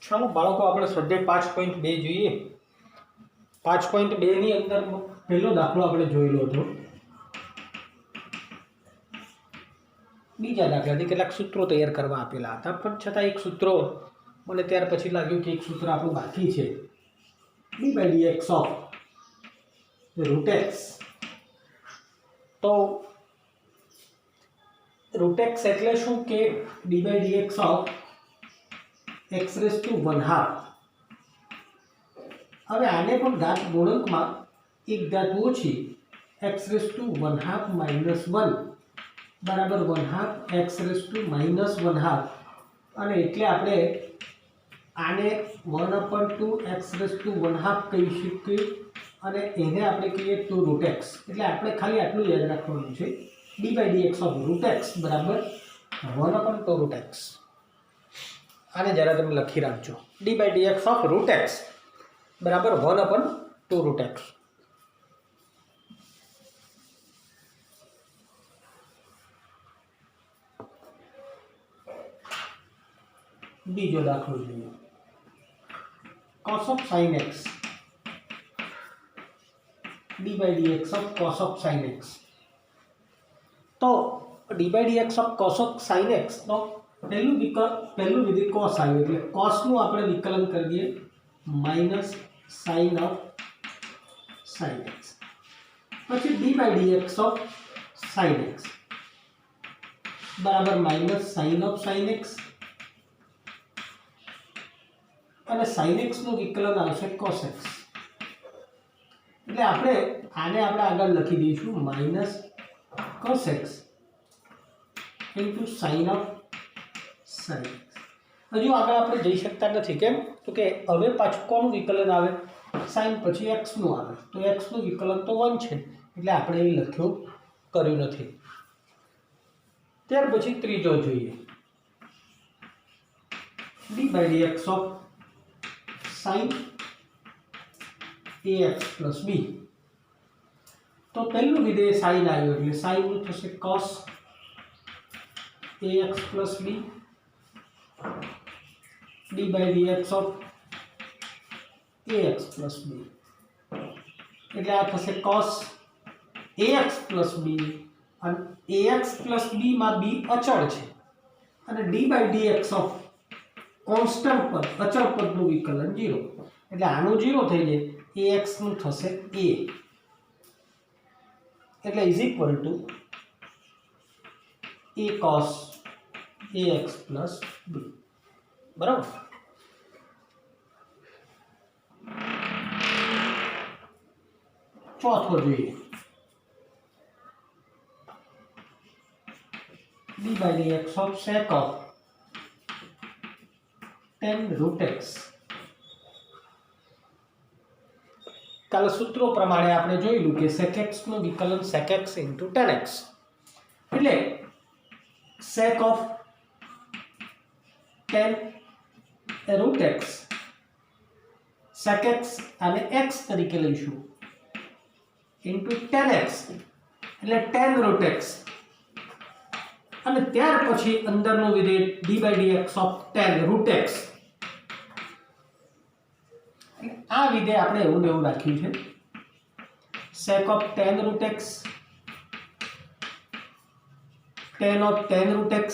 ચાલો બાળકો આપણે સ્વાધ્યાય 5.2 જોઈએ. 5.2 ની અંદર પહેલો દાખલો આપણે જોયેલો હતો. બીજા દાખલાથી કેટલાક સૂત્રો તૈયાર કરવા આપેલા હતા, પણ છતાં એક સૂત્રો મને ત્યાર પછી લાગ્યું કે એક સૂત્ર આપણું બાકી છે. d by dx of root x. તો root x એટલે શું કે d by dx of x raised to 1/2. હવે આને પણ ઘાત ગુણકમાં એક ઘાત ઓછી x raised to 1/2 minus 1 બરાબર 1/2 x raised to minus 1/2, અને એટલે આપણે આને 1/2 x raised to 1/2 કહી શકીએ, અને એને આપણે કહીએ તો root x. એટલે આપણે ખાલી આટલું યાદ રાખવાનું છે, d by dx of root x બરાબર 1/2 root x. આને જરા તમે લખી રાખજો, d by dx of root x બરાબર 1/2 root x. બીજો દાખલો જોઈએ. cos of sin x. d by dx of cos of sin x. તો d by dx of cos of sin x નો પહેલું વિધેય cos આવ્યું, એટલે cos નું આપણે વિકલન કરી દઈએ minus sin of sin x. પછી d by dx of sin x બરાબર minus sin of sin x, અને sin x નું વિકલન આવશે cos x. એટલે આપણે આને આગળ લખી દઈશું minus cos x into sin of sin x. હજુ આગળ આપણે જઈ શકતા નથી, કેમ તો કે હવે પાછું કોનું વિકલન આવે, sin પછી x નું આવે, તો x નું વિકલન તો 1 છે, એટલે આપણે એ કર્યું નથી. ત્યાર પછી ત્રીજો જોઈએ, d by dx of sin ax plus b. તો પહેલું વિધેય sin આવ્યું, એટલે sin નું થશે cos ax plus b d by dx of ax plus b. એટલે આ થશે cos ax plus b, અને ax plus b માં b અચળ છે, અને d by dx of constant પદ અચળ પદનું વિકલન 0, એટલે આનું 0 થઈ જાય, ax નું થશે a, એટલે is equal two a cos ax plus b. બરાબર. ચોથો જોઈએ, d by dx of sec of tan root x. કાલ સૂત્રો પ્રમાણે આપણે જોયેલું કે sec x નું વિકલન sec x into tan x, એટલે sec of tan root x sec x અને x તરીકે લઈશું into tan x, એટલે tan root x, અને ત્યાર પછી અંદરનું વિધેય d by dx of tan root x. આ વિધેય આપણે એવું રાખ્યું છે, sec of tan root x tan of tan root x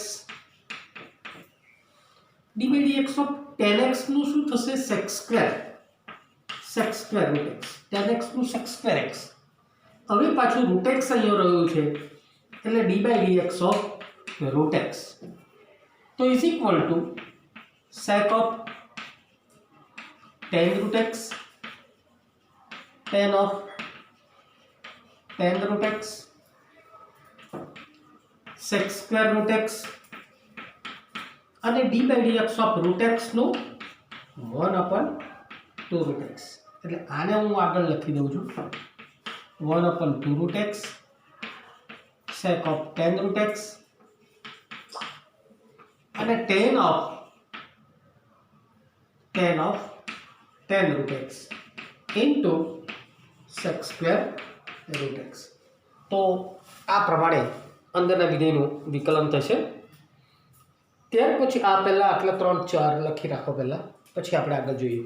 d by dx of tan x નું શું થશે sec square root x, tan x નું sec square x. હવે પાછું root x અહીંયા રહ્યું છે, એટલે d by dx of root x તો is equal two sec of tan root x tan of tan root x sec square root x, અને d by dx of root x નું 1/2 root x. એટલે આને હું આગળ લખી દઉં છું 1/2 root x sec of tan root x, અને tan of tan root x into sec square root x. તો આ પ્રમાણે અંદરના વિધેયનું વિકલન થશે. ત્યાર પછી આ પહેલા આટલા 3 4 લખી રાખો પહેલા. પછી આપણે આગળ જોઈએ.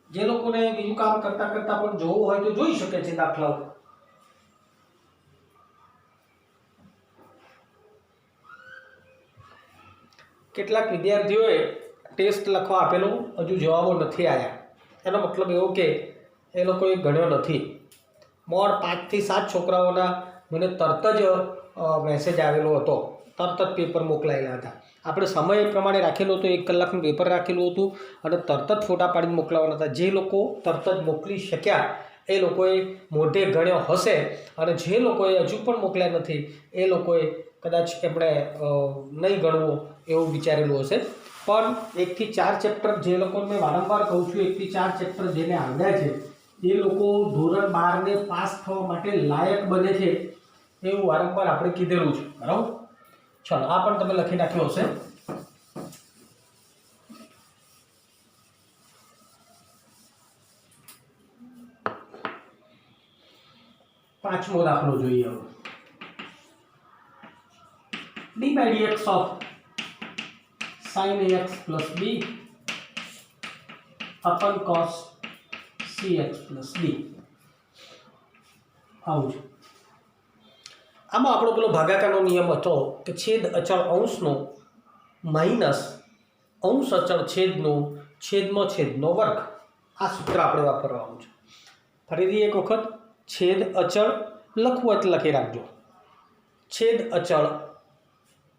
જે લોકોને બીજું કામ કરતા કરતા પણ જોવું હોય તો જોઈ શકે છે દાખલાઓ. કેટલાક વિદ્યાર્થીઓએ ટેસ્ટ લખવા આપેલું, હજુ જવાબો નથી આવ્યા. એનો મતલબ એવો કે એ લોકોએ ગણ્યો નથી. મોડ 5 થી 7 છોકરાઓના મને તરત જ મેસેજ આવેલો હતો, તરત જ પેપર મોકલાયેલા હતા. આપણે સમય પ્રમાણે રાખેલો હતો, 1 કલાકનું પેપર રાખેલું હતું અને તરત જ ફોટા પાડીને મોકલાવાના હતા. જે લોકો તરત જ મોકલી શક્યા એ લોકોએ મોઢે ગણ્યો હશે, અને જે લોકોએ હજુ પણ મોકલ્યા નથી એ લોકોએ કદાચ એમણે નહીં ગણવું એવું વિચારેલું હશે. પણ 1 થી 4 ચેપ્ટર જે લોકોને મેં વારંવાર કહું છું, 1 થી 4 ચેપ્ટર જેને આવ્યા છે એ લોકો ધોરણ 12 ને પાસ થવા માટે લાયક બને છે એવું વારંવાર આપણે કીધેલું છે. બરાબર? ચાલો, આ પણ તમે લખી નાખ્યો હશે. પાંચમો દાખલો જોઈએ હવે. d by dx of sin ax plus b upon cos cx plus d. આવું છે. આમાં આપણો પેલો ભાગાકારનો નિયમ હતો કે છેદ અચળ અંશનો માઇનસ અંશ અચળ છેદનો છેદમાં છેદનો વર્ગ. આ સૂત્ર આપણે વાપરવાનું છે. ફરીથી એક વખત છેદ અચળ લખવું એટલે લખી રાખજો. છેદ અચળ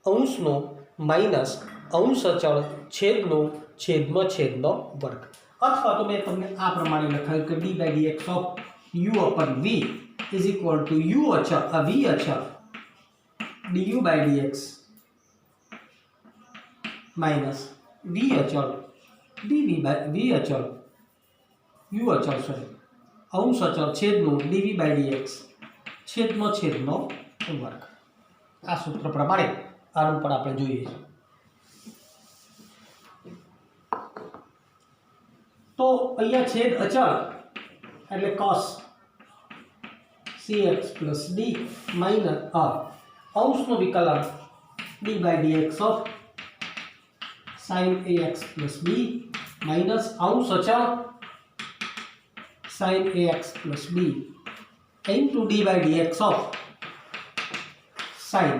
અંશનો માઇનસ અંશ અચળ છેદનો છેદમાં છેદનો વર્ગ. અથવા તો મેં તમને આ પ્રમાણે લખાયું કે d by dx of u upon v is equal to u અચળ v અચળ du by dx minus v અચળ dv by v અચળ u અચળ sorry અંશ અચળ છેદનો dv by dx છેદમાં છેદનો વર્ગ. આ સૂત્ર પ્રમાણે આનું પણ આપણે જોઈએ છીએ. તો અહીંયા છેદ અચળ એટલે cos cx plus d minus અંશનું વિકલન d by dx of sin ax plus b minus અંશ અચળ sin ax plus b into d by dx of sin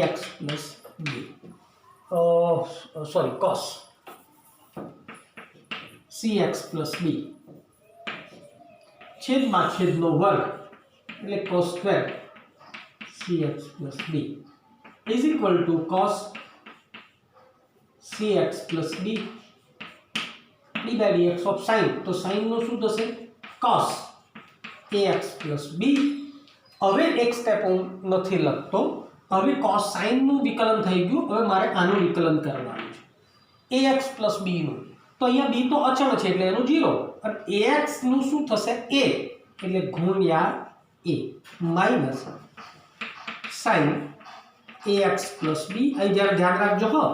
ax plus b cos cx plus b છેદમાં છેદનો વર્ગ એટલે cos square cx plus b is equal to cos cx plus b d by dx of sin. તો sin નો શું થશે? cos ax plus b. હવે એક step હું નથી લખતો, હવે cos sin નું વિકલન થઈ ગયું. હવે મારે આનું વિકલન કરવાનું છે ax plus b નું. તો અહીંયા b તો અચળ છે એટલે એનું 0, અને ax નું શું થશે? a એટલે ગુણ્યા a minus sin ax plus b. અહીં જરા ધ્યાન રાખજો હો,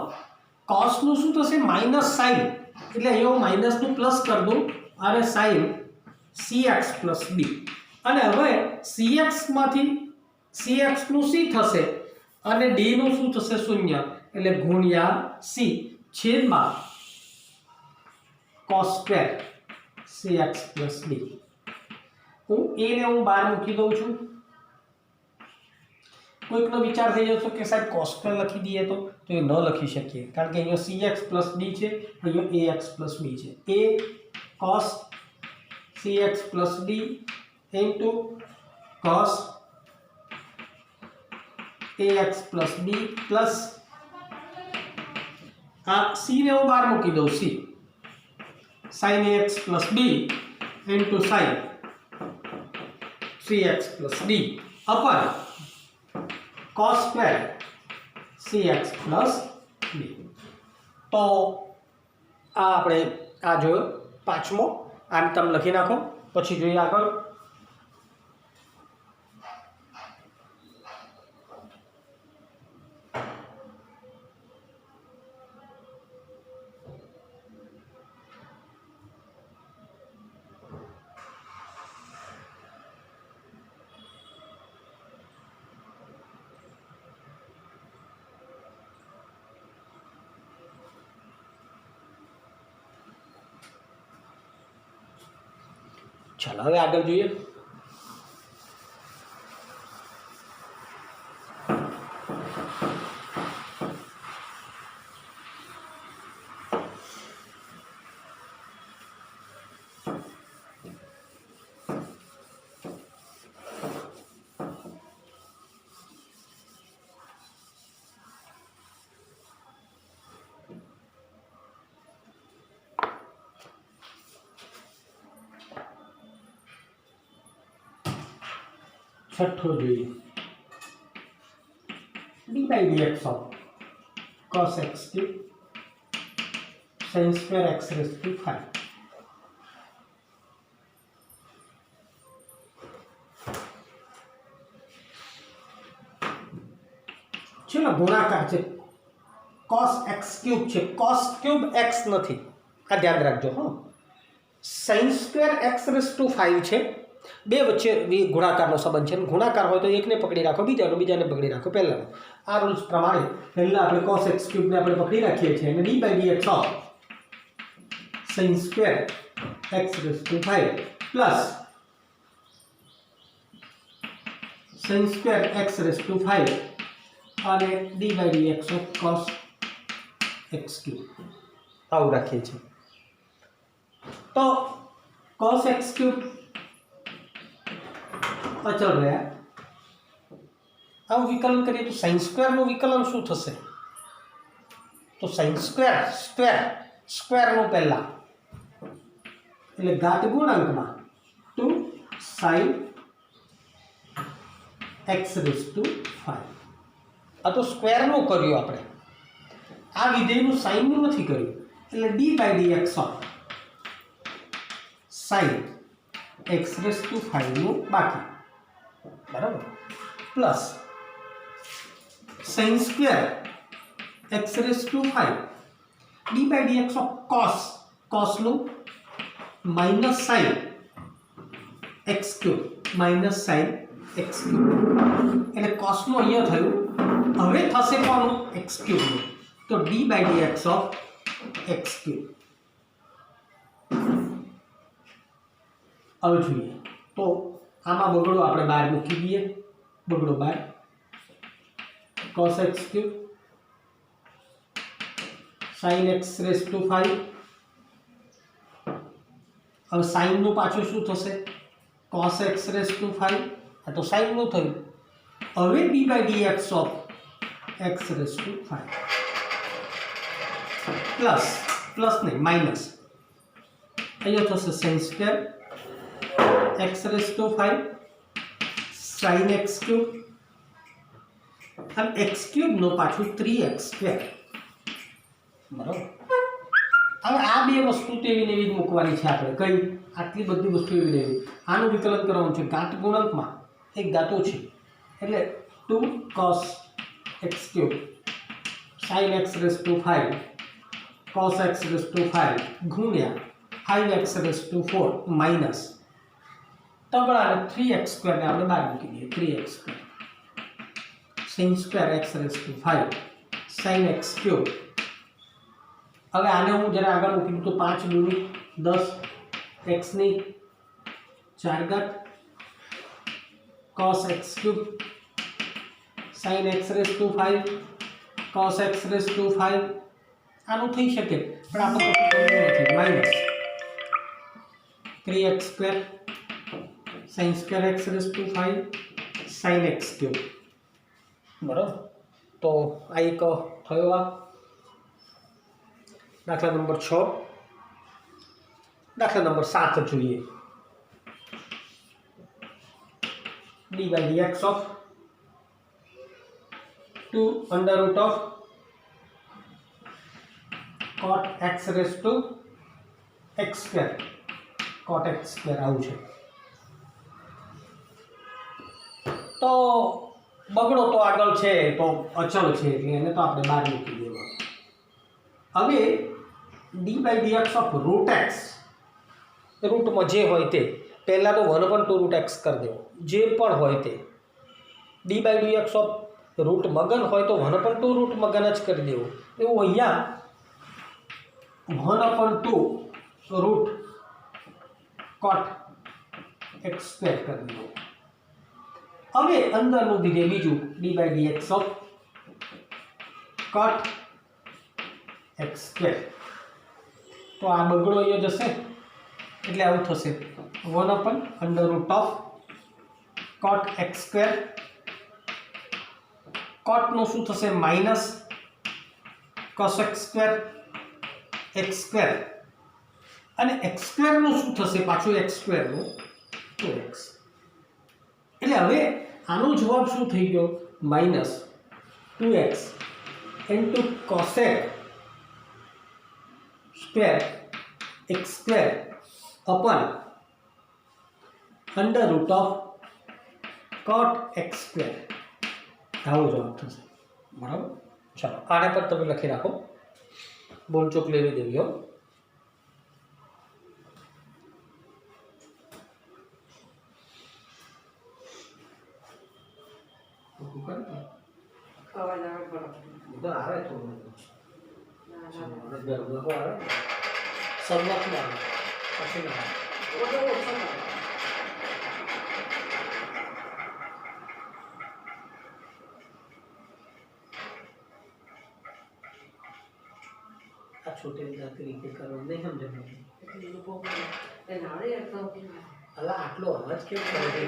cos નું શું થશે? માઈનસ sin એટલે અહીંયા હું માઈનસ નું પ્લસ કરી દઉં અને sin cx plus b. અને હવે cx માંથી cx નું c થશે અને d નું શું થશે? 0 એટલે ગુણ્યા c છેદમાં cos square cx plus b. હું a ને હું બહાર મૂકી દઉં છું. કોઈકનો વિચાર થઈ જશે કે સાહેબ cos સ્ક્વેર લખી દઈએ તો એ ન લખી શકીએ, કારણ કે અહીંયા cx plus d છે, અહીંયા ax plus b છે. a cos cx plus d into cos ax plus b plus આ c ને હું બહાર મૂકી દઉં, c sin ax plus b into sin cx plus d upon cos square cx plus b. તો આ આપણે આ જોયો પાંચમો. આને તમે લખી નાખો, પછી જોઈએ આગળ. ચાલો હવે આગળ જોઈએ. છઠ્ઠો જોઈએ. d by dx of cos x cube sin square x raised to 5. ચલો ગુણાકાર છે. cos x cube છે. cos cube x નથી, આ ધ્યાન રાખજો. હો, sin square x raised to 5 છે. બે વચ્ચે ગુણાકારનો સંબંધ છે. ગુણાકાર હોય તો એકને પકડી રાખો, બીજાને પકડી રાખો. પહેલાનો આ રૂલ્સ પ્રમાણે પહેલા આપણે cos x cube ને આપણે પકડી રાખીએ છીએ અને d by dx of sin square x raised to 5 plus sin square x raised to 5 અને d by dx of cos x cube આવું રાખીએ છીએ. તો cos x cube અચળ રહ્યા. આવું વિકલન કરીએ તો sin સ્ક્વેર નું વિકલન શું થશે? તો sin સ્ક્વેર નું પહેલા એટલે ઘાત ગુણાંકમાં 2 sin x raised to 5. આ તો સ્ક્વેર નું કર્યું આપણે, આ વિધેયનું sin નું નથી કર્યું. એટલે d by dx of sin x raised to 5 નું બાકી, બરાબર, plus sin square x raised to 5 d by dx of cos નું minus sin x cube minus sin x cube એટલે cos નું અહીંયા થયું. હવે થશે કોનું? x cube નું. તો d by dx of x cube. હવે જોઈએ તો આમાં બગડો આપણે બહાર મૂકી દઈએ. બગડો બહાર. cos x cube sin x raised to 5. હવે sin નું પાછું શું થશે? cos x raised to 5. આ તો sin નું થયું. હવે d by dx of x raised to 5 plus નહીં માઇનસ, અહીંયા થશે sin square x raised to 5 sin x cube અને x cube નો પાછું 3x square. બરાબર. હવે આ બે વસ્તુ તેવી ને એવી જ મૂકવાની છે આપણે. કઈ? આટલી બધી વસ્તુ એવી ને એવી. આનું વિકલન કરવાનું છે. ઘાત ગુણાંકમાં એક ઘાત ઓછી એટલે 2 cos x cube sin x raised to 5 cos x raised to 5 ગુણ્યા 5x raised to 4 માઇનસ તગડાને 3x square ને આપણે બહાર મૂકી દઈએ. 3x square sin square x raised to 5 sin x cube. હવે આને હું જરા આગળ મૂકી દઉં તો 5 દૂની 10 x ની 4 ઘાત cos x cube sin x raised to 5 cos x raised to 5. આનું થઈ શકે પણ આપણે નથી. Minus 3x square sin square x raised to 5 sin x cube. બરાબર. તો આ એક થયો. આ દાખલા નંબર 6. દાખલા નંબર 7 જોઈએ. d by dx of 2 under root of cot x raised to x square cot x square આવું છે. તો બગડો તો આગળ છે તો અચળ છે એટલે એને તો આપણે બહાર મૂકી દેવાનું. હવે d by dx of root x રૂટમાં જે હોય તે પહેલાં તો 1/2 root x કરી દેવો. જે પણ હોય તે d by dx of root મગન હોય તો 1/2 રૂટ મગન જ કરી દેવું. એવું અહીંયા 1/2 રૂટ cot एक्स स्क्वेर कर दीधो। હવે અંદરનું દીધે બીજું d/dx of cot x square. તો આ બગડો અહીંયા જશે એટલે આવું થશે 1/√ऑफ cot x સ્ક્વેર। cot નું શું થશે minus cos x square x square અને x સ્ક્વેર નું શું થશે પાછું x સ્ક્વેર નું 2x। એટલે હવે આનો જવાબ શું થઈ ગયો minus 2x into cosec square x square upon √of cot x square. આવો જવાબ થશે બરાબર। ચાલો આને પર તમે લખી રાખો, બોલચોક લેવી દેવી હો। छोटे तरीके करो नहीं समझे अला आटलो अवाज केम करे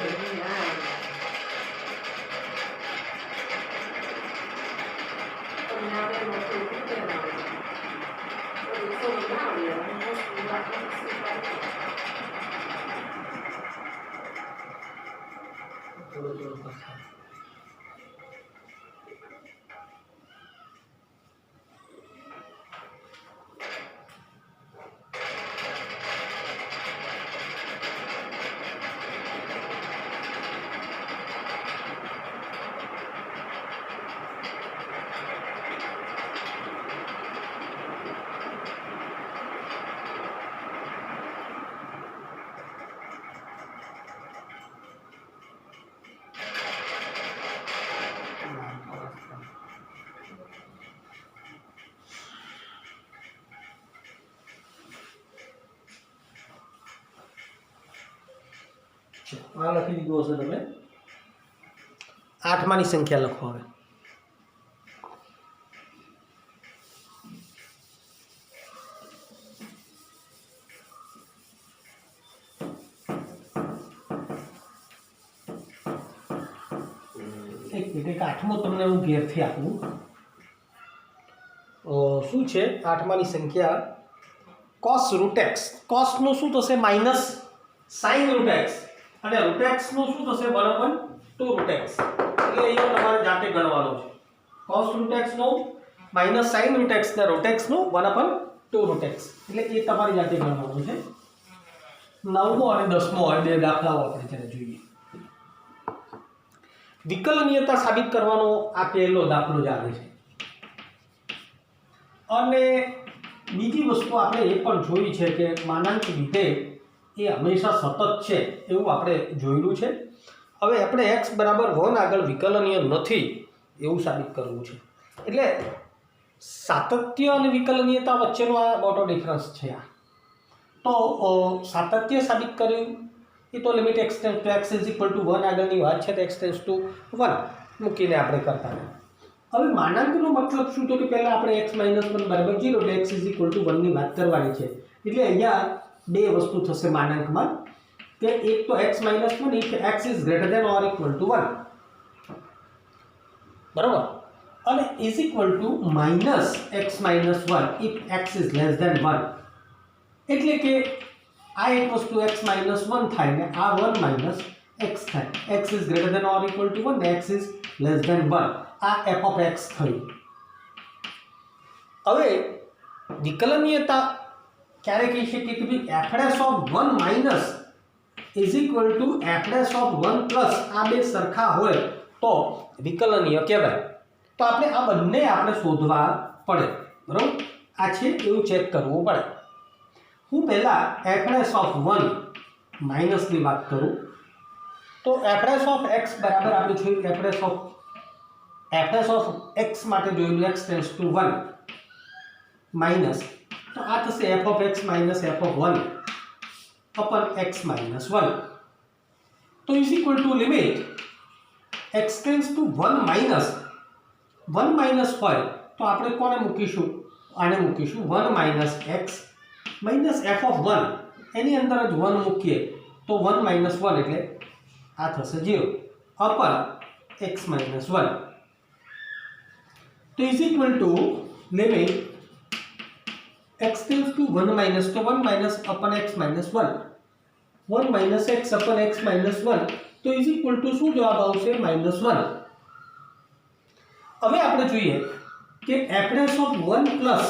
આ લખી દીધું હશે તમે। આઠમાની સંખ્યા લખો હવે। એક મિનિટ, આઠમો તમને હું ઘેરથી આપું। શું છે આઠમાની સંખ્યા cos √x। cos નું શું થશે માઈનસ sin √x અને √x નું શું થશે 1/2√x। એટલે અહીંયા તમારે જાતે ગણવાનો છે। cos √x નો માઈનસ sin √x ને √x નું 1/2√x એટલે એ તમારે જાતે ગણવાનું છે। 9મો અને 10મો બે દાખલાઓ આપણે જ્યારે જોઈએ। વિકલનીયતા સાબિત કરવાનો આ પહેલો દાખલો જ આવે છે। અને બીજી વસ્તુ આપણે એ પણ જોઈ છે કે માનાંક વિધેય એ હંમેશા સતત છે એવું આપણે જોયેલું છે। હવે આપણે x = 1 આગળ વિકલનીય નથી એવું સાબિત કરવું છે। એટલે સાતત્ય અને વિકલનીયતા વચ્ચેનો આ મોટો ડિફરન્સ છે। આ તો સાતત્ય સાબિત કર્યું એ તો લિમિટ x → x = 1 આગળની વાત છે તો x → 1 મૂકીને આપણે કરતા હતા। હવે માનાંકનો મતલબ શું તો કે પહેલા આપણે x - 1 = 0 એટલે x = 1 ની વાત કરવાની છે। એટલે અહીંયા બે વસ્તુ થશે માનાંકમાં કે એક તો x - 1 if x is greater than or equal to 1 બરાબર, અને is equal to minus x - 1 if x is less than 1। એટલે કે આ એક વસ્તુ x - 1 થાય ને આ 1 minus x થાય। x is greater than or equal to 1 ને x is less than 1 આ f of x થઈ। હવે વિકલનીયતા ક્યારે કહી શકીએ કે ભાઈ f'(1 minus is equal to f'(1 plus આ બે સરખા હોય તો વિકલનીય કહેવાય। તો આપણે આ બંને આપણે શોધવા પડે બરાબર। આ છે એવું ચેક કરવું પડે। હું પહેલા f'(1 minus ની વાત કરું તો f'(x) બરાબર આપણે જોયું f'(x) માટે જોયેલું x → 1 માઈનસ તો આ થશે f of x minus f of 1 upon x minus 1 तो is equal to limit x tends to 1 minus હોય તો આપણે કોને મૂકીશું? આને મૂકીશું 1 minus x minus f of 1, એની અંદર જ 1 મૂકીએ તો 1 માઇનસ 1 એટલે આ થશે 0 અપર x માઇનસ 1, તો is equal to limit x tends to 1 minus, તો 1 minus upon x minus 1, 1 minus x upon x minus 1, તો ઇઝ ઇક્વલ ટુ શું જવાબ આવશે? માઇનસ 1. હવે આપણે જોઈએ કે એફરેસ ઓફ 1 પ્લસ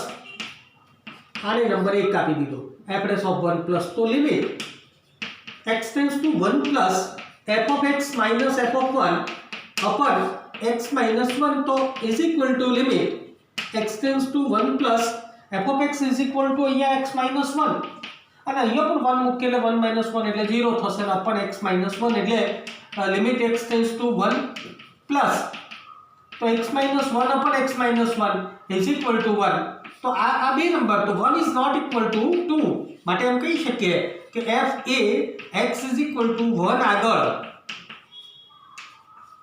આને નંબર 1 આપી દીધો, એફરેસ ઓફ 1 પ્લસ, તો limit x tends to 1 plus f of x minus f of 1 અપન x minus 1, તો is equal to limit x tends to 1 plus f of x is equal two અહીંયા x minus 1, અને અહીંયા પણ 1 મૂકીએ એટલે 1 minus 1 એટલે 0 થશે, અને અપન x માઇનસ 1 એટલે limit x tends to 1 plus, તો x minus 1 અપન x minus 1 is equal two 1, તો આ બે નંબર, તો 1 ઇઝ નોટ ઇક્વલ ટુ 2, માટે એમ કહી શકીએ કે f A x is equal two 1 આગળ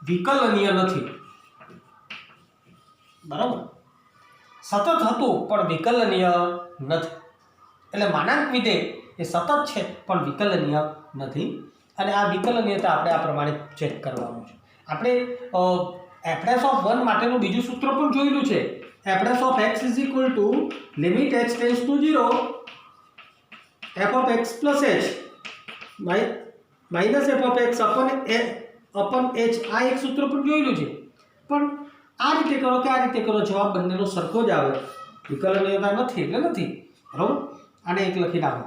વિકલનીય નથી. બરાબર, સતત હતું પણ વિકલનીય નથી, એટલે માનાંક વિધેય એ સતત છે પણ વિકલનીય નથી, અને આ વિકલનીયતા આપણે આ પ્રમાણે ચેક કરવાનું છે. આપણે એફરેસ ઓફ 1 માટેનું બીજું સૂત્ર પણ જોયેલું છે, એફરેસ of x is equal to limit x tends to 0 f of x plus h minus f of x upon h, આ એક સૂત્ર પણ જોયેલું છે, પણ આ રીતે કરો કે આ રીતે કરો જવાબ બંનેનો સરખો જ આવે, વિકલનીયતા નથી એટલે નથી. બરાબર, આને એક લખી નાખો.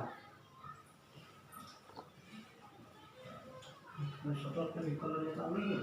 વિકલનીયતા નહીં.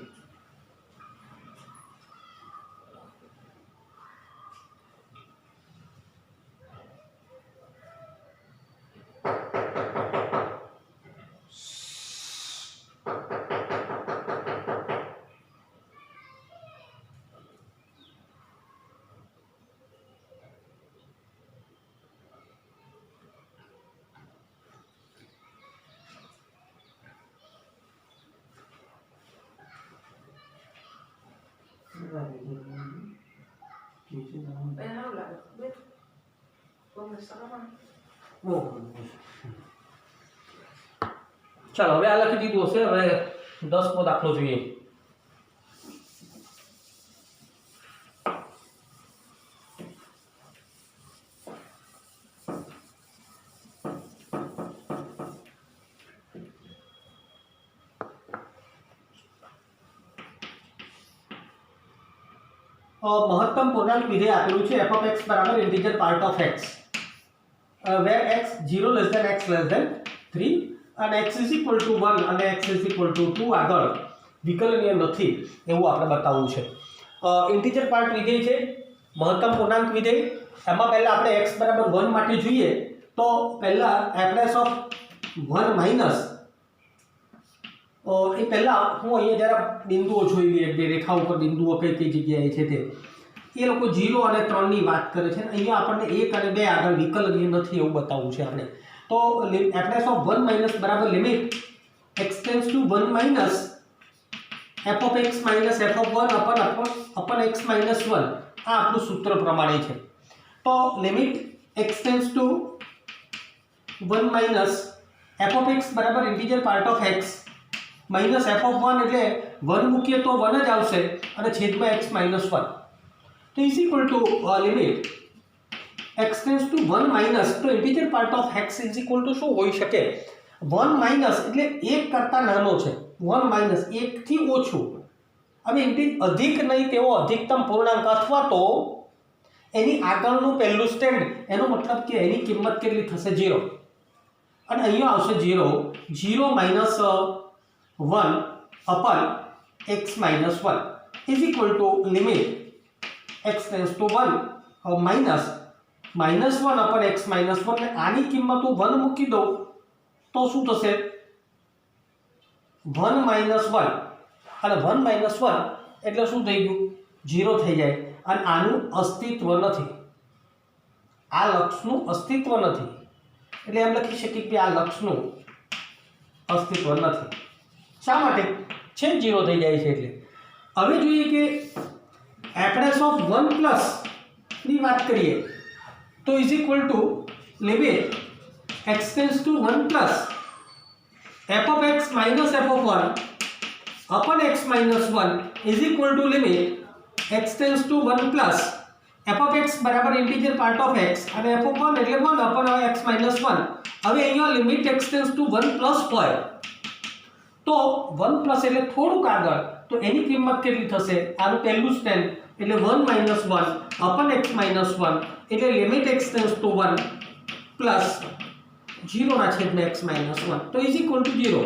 ચાલો હવે આ લખી દીધું હશે. હવે 10મો દાખલો જોઈએ. મહત્તમ પૂર્ણાંક વિધેય આપેલું છે f of x બરાબર integer part of x where x 0 less than x less than 3 અને x is equal to 1 અને x is equal to 2 આગળ વિકલનીય નથી એવું આપણે બતાવવું છે. ઇન્ટિજર પાર્ટ વિધેય છે, મહત્તમ પૂર્ણાંક વિધેય. એમાં પહેલા આપણે x બરાબર 1 માટે જોઈએ તો પહેલા એફરેસ ઓફ 1 માઇનસ એ પહેલા હું અહીંયા જરા બિંદુઓ જોઈ લઈએ, બે રેખા ઉપર બિંદુઓ કઈ કઈ જગ્યાએ છે તે. એ લોકો 0 અને 3 ની વાત કરે છે, અહીંયા આપણને 1 અને 2 આગળ વિકલનીય નથી એવું બતાવવું છે આપણે. તો એફરેસ ઓફ 1 માઇનસ બરાબર limit x tends to 1 minus f of x minus f of 1 અપન x minus 1, આ આપણું સૂત્ર પ્રમાણે છે. તો limit x tends to 1 minus f of x બરાબર integer part of x minus f of 1 એટલે 1 મૂકીએ તો 1 જ આવશે અને છેદમાં x માઇનસ 1, તો is equal to limit x tends to 1 minus, તો integer part of x is equal to શું હોઈ શકે? 1 માઇનસ એટલે 1 કરતાં નાનો છે, 1 માઇનસ 1 થી ઓછું. હવે અધિક નહીં તેવો અધિકતમ પૂર્ણાંક અથવા તો એની આગળનું પહેલું સ્ટેન્ડ, એનો મતલબ કે એની કિંમત કેટલી થશે? 0, અને અહીંયા આવશે 0, 0 minus 1 અપન x minus 1 is equal to limit x tends to 1 minus minus 1 અપન x minus 1, ને આની કિંમત હું 1 મૂકી દઉં તો શું થશે? 1 માઇનસ 1, અને 1 માઇનસ 1 એટલે શું થઈ ગયું? 0 થઈ જાય, અને આનું અસ્તિત્વ નથી, આ લક્ષનું અસ્તિત્વ નથી, એટલે એમ લખી શકીએ કે આ લક્ષનું અસ્તિત્વ નથી. શા માટે છે 0 થઈ જાય છે એટલે. હવે જોઈએ કે એફએસ ઓફ 1 પ્લસ ની વાત કરીએ તો is equal to limit x tends to 1 plus f of x minus f of 1 upon x minus 1 is equal to limit x tends to 1 plus f of x બરાબર integer part of x અને f of 1 એટલે 1 upon x minus 1. હવે અહીંયા limit x tends to 1 plus હોય તો 1 plus એટલે થોડુંક આગળ તો એની કિંમત કેટલી થશે? આનું પહેલું સ્ટેન્ડ એટલે 1 minus 1 upon x minus 1 એટલે limit x tends to 1 plus 0 ના છેદમાં x minus 1 તો ઇઝ ઇક્વલ ટુ 0.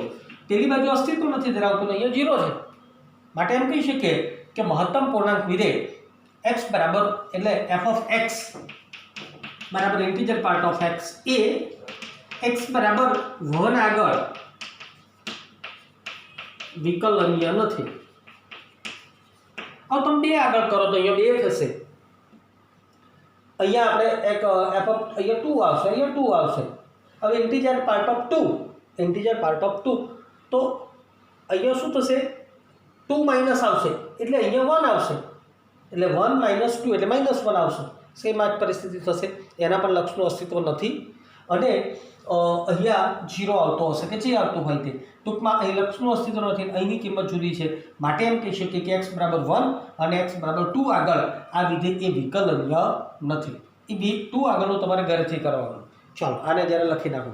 પેલી બાજુ અસ્તિત્વ નથી ધરાવતું અહીંયા 0 છે માટે એમ કહી શકીએ કે મહત્તમ પૂર્ણાંક વિધેય x બરાબર એટલે f of x બરાબર integer part of x A x બરાબર 1 આગળ વિકલનીય નથી. હવે તમે 2 આગળ કરો તો અહીંયા 2 થશે. અહીંયા આપણે એક f of અહીંયા 2 આવશે, અહીંયા 2 આવશે. હવે ઇન્ટિજર પાર્ટ ઓફ 2 તો અહીંયા શું થશે? 2 માઇનસ આવશે એટલે અહીંયા 1 આવશે એટલે 1 minus 2 એટલે -1 આવશે. સેમ આ જ પરિસ્થિતિ થશે. એના પણ લક્ષનું અસ્તિત્વ નથી અને અહીંયા 0 આવતો હશે કે જે આવતું હોય તે. ટૂંકમાં અહીં લક્ષનું અસ્તિત્વ નથી, અહીંની કિંમત જુદી છે માટે એમ કહી શકીએ કે x બરાબર 1 અને x બરાબર 2 આગળ આ વિધેય એ વિકલનીય નથી. એ 2 આગળનું તમારે ઘરેથી કરવાનું. ચાલો આને જ્યારે લખી નાખો.